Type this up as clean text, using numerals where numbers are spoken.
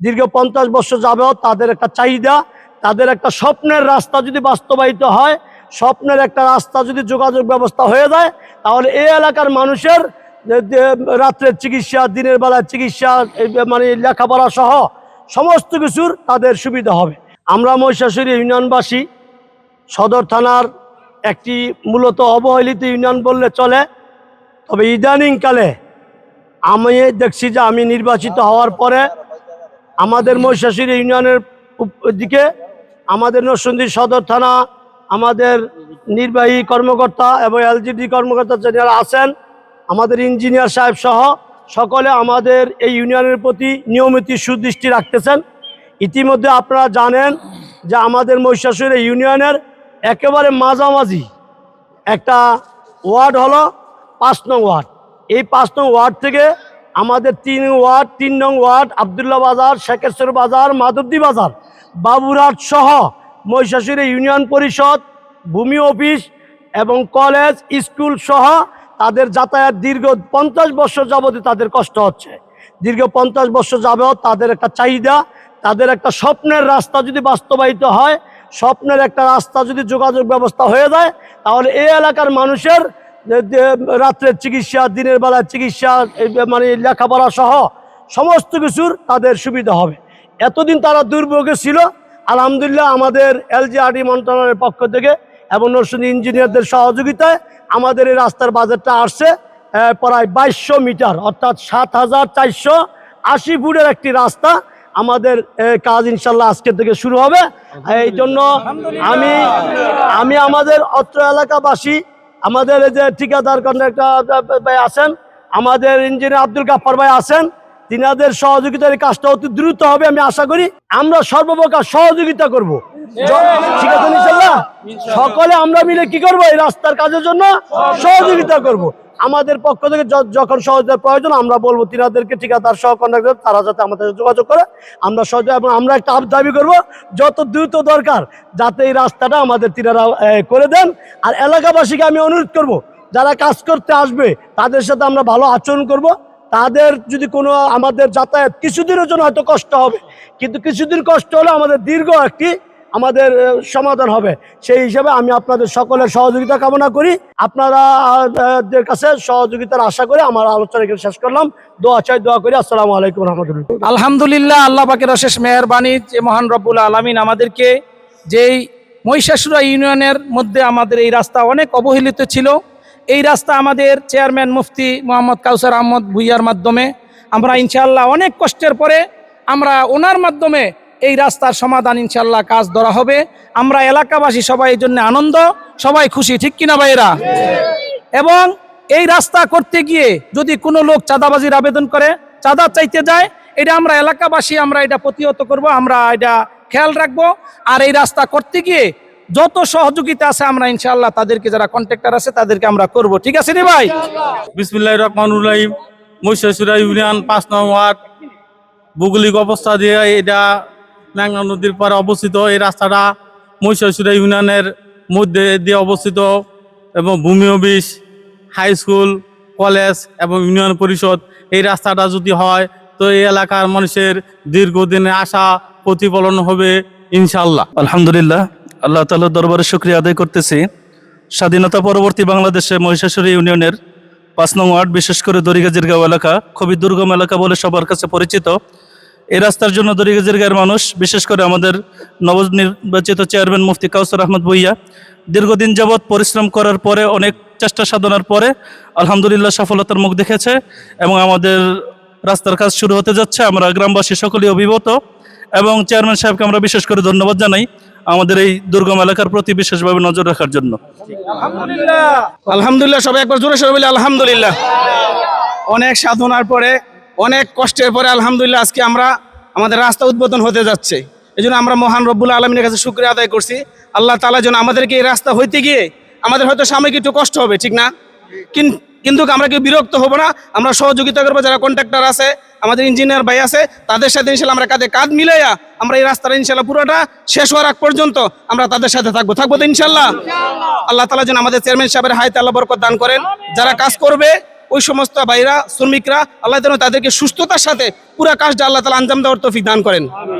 দীর্ঘ 50 বছর যাবেও তাদের একটা চাহিদা, তাদের একটা স্বপ্নের রাস্তা যদি বাস্তবায়িত হয়, স্বপ্নের একটা রাস্তা যদি যোগাযোগ ব্যবস্থা হয়ে যায়, তাহলে এই এলাকার মানুষের রাত্রের চিকিৎসা, দিনের বেলার চিকিৎসা, মানে লেখাপড়া সহ সমস্ত কিছুর তাদের সুবিধা হবে। আমরা মহিষাসুরি ইউনিয়নবাসী সদর থানার একটি মূলত অবহেলিত ইউনিয়ন বললে চলে। তবে ইদানিংকালে আমি দেখছি যে আমি নির্বাচিত হওয়ার পরে আমাদের মহিষাসুরি ইউনিয়নের দিকে আমাদের নরসিংদী সদর থানা, আমাদের নির্বাহী কর্মকর্তা এবং এলজিডি কর্মকর্তা যারা আছেন, আমাদের ইঞ্জিনিয়ার সাহেব সহ সকলে আমাদের এই ইউনিয়নের প্রতি নিয়মিত সুদৃষ্টি রাখতেছেন। ইতিমধ্যে আপনারা জানেন যে আমাদের মহিষাসুরি ইউনিয়নের একেবারে মাঝামাঝি একটা ওয়ার্ড হলো 5 নং ওয়ার্ড। এই 5 নং ওয়ার্ড থেকে আমাদের 3 নং ওয়ার্ড আবদুল্লাহ বাজার, শেখেশ্বর বাজার, মাধবদী বাজার, বাবুরহাট সহ মহিষাসুরি ইউনিয়ন পরিষদ, ভূমি অফিস এবং কলেজ স্কুল সহ তাদের যাতায়াত দীর্ঘ 50 বছর যাবত তাদের কষ্ট হচ্ছে। দীর্ঘ 50 বছর যাবত তাদের একটা চাহিদা, তাদের একটা স্বপ্নের রাস্তা যদি বাস্তবায়িত হয়, স্বপ্নের একটা রাস্তা যদি যোগাযোগ ব্যবস্থা হয়ে যায়, তাহলে এই এলাকার মানুষের রাত্রের চিকিৎসা, দিনের বেলার চিকিৎসা, মানে লেখাপড়া সহ সমস্ত কিছুর তাদের সুবিধা হবে। এতদিন তারা দুর্ভোগে ছিল। আলহামদুলিল্লাহ আমাদের এলজিআরডি মন্ত্রণালয়ের পক্ষ থেকে এবং নরসিংদী ইঞ্জিনিয়ারদের সহযোগিতায় আমাদের এই রাস্তার বাজেটটা আসছে প্রায় 2200 মিটার, অর্থাৎ 7480 ফুটের একটি রাস্তা। আমাদের কাজ ইনশাল্লাহ আজকের থেকে শুরু হবে। এই জন্য আমি আমাদের অত্র এলাকাবাসী, আমাদের এই যে ঠিকাদার কন্ট্রাক্টর ভাই আছেন, আমাদের ইঞ্জিনিয়ার আব্দুল গাফফার ভাই আছেন, তিনাদের সহযোগিতার কাজটা অতি দ্রুত হবে আমি আশা করি। আমরা সর্বপ্রকার সহযোগিতা করব, ঠিক আছে ইনশাল্লাহ। সকলে আমরা মিলে কি করব, এই রাস্তার কাজের জন্য সহযোগিতা করব। আমাদের পক্ষ থেকে যখন সহযোগিতার প্রয়োজন আমরা বলবো তিনাদেরকে, ঠিকাদার সহ কন্ট্রাক্টর, তারা যাতে আমাদের যোগাযোগ করে আমরা সহযোগিতা, এবং আমরা একটা দাবি করব যত দ্রুত দরকার যাতে এই রাস্তাটা আমাদের তিনারা করে দেন। আর এলাকাবাসীকে আমি অনুরোধ করব, যারা কাজ করতে আসবে তাদের সাথে আমরা ভালো আচরণ করব। তাদের যদি কোনো আমাদের যাতায়াত কিছুদিনের জন্য হয়তো কষ্ট হবে, কিন্তু কিছুদিন কষ্ট হলে আমাদের দীর্ঘ একটি আমাদের সমাধান হবে। সেই হিসাবে আমি আপনাদের সকলের সহযোগিতা কামনা করি। আপনাদের কাছে সহযোগিতার আশা করে আমার আলোচনা এখানে শেষ করলাম। দোয়া চাই, দোয়া করি। আসসালামু আলাইকুম রহমতুল্লাহ। আলহামদুলিল্লাহ, আল্লাহ পাকের অশেষ মেহেরবানি যে মহান রব্বুল আলামিন আমাদেরকে যেই মহিষাসুরা ইউনিয়নের মধ্যে আমাদের এই রাস্তা অনেক অবহেলিত ছিল, এই রাস্তা আমাদের চেয়ারম্যান মুফতি মোহাম্মদ কাউসার আহমদ ভুইয়ার মাধ্যমে আমরা ইনশাআল্লাহ অনেক কষ্টের পরে আমরা ওনার মাধ্যমে এই রাস্তার সমাধান ইনশাআল্লাহ কাজ ধরা হবে। আমরা এলাকাবাসী সবাই এই জন্য আনন্দ, সবাই খুশি, ঠিক কিনা ভাইয়েরা? এবং এই রাস্তা করতে গিয়ে যদি কোনো লোক চাঁদাবাজির আবেদন করে, চাঁদা চাইতে যায়, এটা আমরা এলাকাবাসী আমরা এটা প্রতিহত করব, আমরা এটা খেয়াল রাখবো। আর এই রাস্তা করতে গিয়ে যত সহযোগিতা আছে আমরা ইনশাআল্লাহ তাদেরকে, যারা কন্ট্রাক্টর আছে তাদেরকে আমরা করব, ঠিক আছে রে ভাই? বিসমিল্লাহির রহমানির রহিম। মহিষাসুরা ইউনিয়ন 5 নং ওয়ার্ড, ভৌগোলিক অবস্থা দিয়ে এটা মেঘনা নদীর পাড়ে অবস্থিত। এই রাস্তাটা মহিষাসুরা ইউনিয়নের মধ্যে দিয়ে অবস্থিত এবং ভূমি অফিস, হাই স্কুল, কলেজ এবং ইউনিয়ন পরিষদ, এই রাস্তাটা যদি হয় তো এই এলাকার মানুষের দীর্ঘদিনের আশা প্রতিফলন হবে ইনশাআল্লাহ। আলহামদুলিল্লাহ, আল্লাহ তাআলার দরবারে শুকরিয়া আদায় করতেছি। স্বাধীনতা পরবর্তী বাংলাদেশে মহিষাসুরি ইউনিয়নের 5 নং ওয়ার্ড, বিশেষ করে দড়িগাজীরগাঁও এলাকা খুবই দুর্গম এলাকা বলে সবার কাছে পরিচিত। এই রাস্তার জন্য দড়িগাজীরগাঁওয়ের মানুষ, বিশেষ করে আমাদের নবনির্বাচিত চেয়ারম্যান মুফতি কাউসার আহমদ ভুইয়া দীর্ঘদিন যাবৎ পরিশ্রম করার পরে, অনেক চেষ্টা সাধনার পরে আলহামদুলিল্লাহ সফলতার মুখ দেখেছে এবং আমাদের রাস্তার কাজ শুরু হতে যাচ্ছে। আমরা গ্রামবাসী সকলেই অভিভূত এবং চেয়ারম্যান সাহেবকে আমরা বিশেষ করে ধন্যবাদ জানাই আমাদের এই দুর্গম এলাকার প্রতি বিশেষভাবে নজর রাখার জন্য। আলহামদুলিল্লাহ, সবাই একবার জোরে সরে বলি আলহামদুলিল্লাহ। অনেক সাধনার পরে, অনেক কষ্টের পরে আলহামদুলিল্লাহ আজকে আমরা আমাদের রাস্তা উদ্বোধন হতে যাচ্ছে। এই জন্য আমরা মহান রব্বুল আলমিনের কাছে শুকরিয়া আদায় করছি। আল্লাহ তাআলা যেন আমাদেরকে এই রাস্তা হইতে গিয়ে আমাদের হয়তো সাময়িক একটু কষ্ট হবে, ঠিক না? কিন্তু আমরা কেউ বিরক্ত হব না, আমরা সহযোগিতা করবো। যারা কন্ট্রাক্টর আছে, আমাদের ইঞ্জিনিয়ার ভাই আছে, তাদের সাথে ইনশাআল্লাহ আমরা কাঁধে কাঁধ মিলাইয়া আমরা এই রাস্তাটা ইনশাআল্লাহ পুরোটা শেষ হওয়ার আগ পর্যন্ত আমরা তাদের সাথে থাকবো তো ইনশাআল্লাহ। আল্লাহ তাআলা যেন আমাদের চেয়ারম্যান সাহেবের হায়াতে আল্লাহ বরকত দান করেন। যারা কাজ করবে ওই সমস্ত ভাইরা শ্রমিকরা আল্লাহ যেন তাদেরকে সুস্থতার সাথে পুরা কাজটা আল্লাহ তাআলা আঞ্জাম দেওয়ার তৌফিক দান করেন।